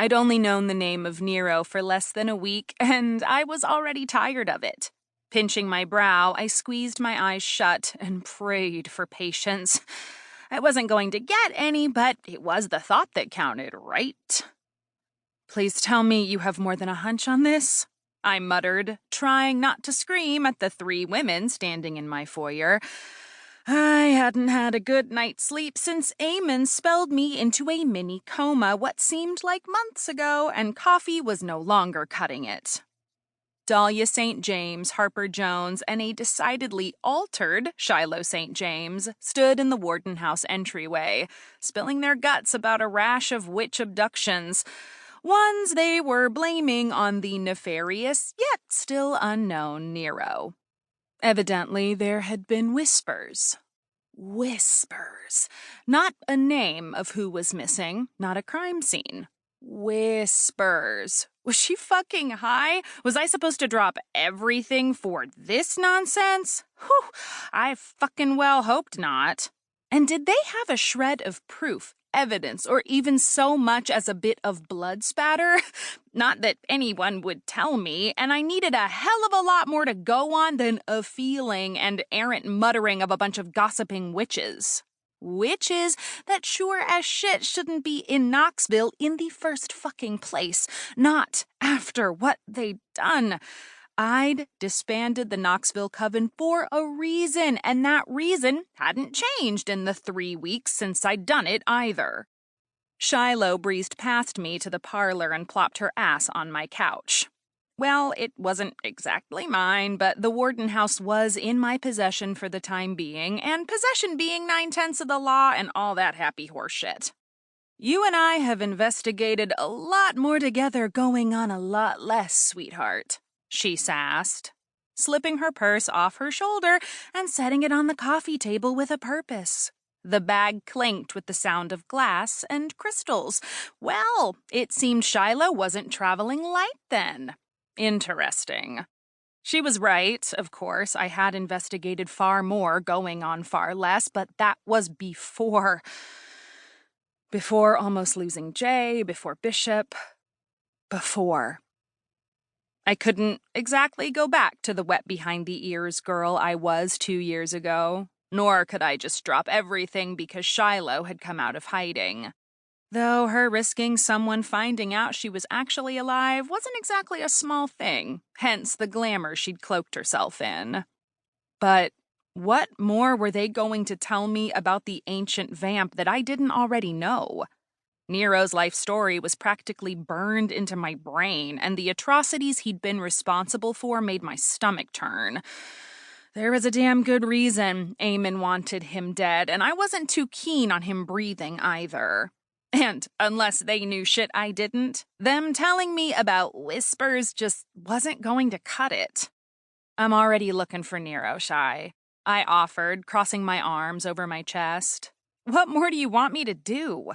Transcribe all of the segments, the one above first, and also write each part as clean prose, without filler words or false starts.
I'd only known the name of Nero for less than a week, and I was already tired of it. Pinching my brow, I squeezed my eyes shut and prayed for patience. I wasn't going to get any, but it was the thought that counted, right? "Please tell me you have more than a hunch on this," I muttered, trying not to scream at the 3 women standing in my foyer. I hadn't had a good night's sleep since Eamon spelled me into a mini coma what seemed like months ago, and coffee was no longer cutting it. Dahlia St. James, Harper Jones, and a decidedly altered Shiloh St. James stood in the Warden House entryway, spilling their guts about a rash of witch abductions, ones they were blaming on the nefarious yet still unknown Nero. Evidently, there had been whispers. Whispers. Not a name of who was missing, not a crime scene. Whispers. Was she fucking high? Was I supposed to drop everything for this nonsense? Whew, I fucking well hoped not. And did they have a shred of proof, evidence, or even so much as a bit of blood spatter? Not that anyone would tell me, and I needed a hell of a lot more to go on than a feeling and errant muttering of a bunch of gossiping witches. Witches that sure as shit shouldn't be in Knoxville in the first fucking place, not after what they'd done. I'd disbanded the Knoxville Coven for a reason, and that reason hadn't changed in the 3 weeks since I'd done it either. Shiloh breezed past me to the parlor and plopped her ass on my couch. Well, it wasn't exactly mine, but the Warden House was in my possession for the time being, and possession being 9/10 of the law and all that happy horseshit. "You and I have investigated a lot more together, going on a lot less, sweetheart," she sassed, slipping her purse off her shoulder and setting it on the coffee table with a purpose. The bag clinked with the sound of glass and crystals. Well, it seemed Shiloh wasn't traveling light then. Interesting. She was right, of course. I had investigated far more, going on far less, but that was before. Before almost losing Jay, before Bishop. Before. I couldn't exactly go back to the wet-behind-the-ears girl I was 2 years ago, nor could I just drop everything because Shiloh had come out of hiding. Though her risking someone finding out she was actually alive wasn't exactly a small thing, hence the glamour she'd cloaked herself in. But what more were they going to tell me about the ancient vamp that I didn't already know? Nero's life story was practically burned into my brain, and the atrocities he'd been responsible for made my stomach turn. There was a damn good reason Eamon wanted him dead, and I wasn't too keen on him breathing either. And unless they knew shit I didn't, them telling me about whispers just wasn't going to cut it. "I'm already looking for Nero, Shy," I offered, crossing my arms over my chest. "What more do you want me to do?"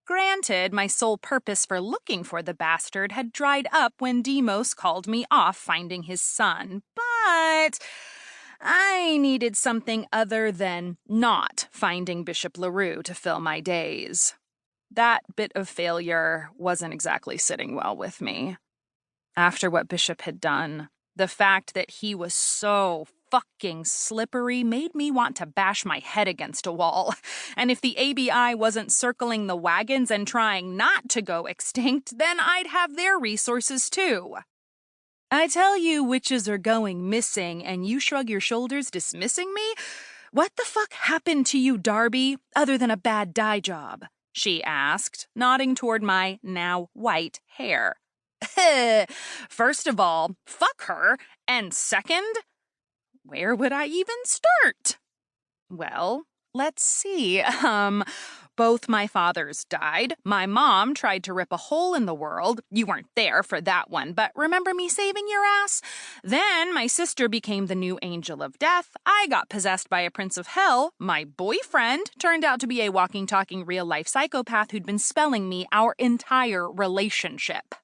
Granted, my sole purpose for looking for the bastard had dried up when Demos called me off finding his son, but I needed something other than not finding Bishop LaRue to fill my days. That bit of failure wasn't exactly sitting well with me. After what Bishop had done, the fact that he was so fucking slippery made me want to bash my head against a wall. And if the ABI wasn't circling the wagons and trying not to go extinct, then I'd have their resources too. I tell you witches are going missing and you shrug your shoulders dismissing me? What the fuck happened to you, Darby, other than a bad dye job? She asked, nodding toward my now white hair. First of all, fuck her, and second, where would I even start? Well, let's see. Both my fathers died. My mom tried to rip a hole in the world. You weren't there for that one, but remember me saving your ass? Then my sister became the new angel of death. I got possessed by a prince of hell. My boyfriend turned out to be a walking, talking, real-life psychopath who'd been spelling me our entire relationship.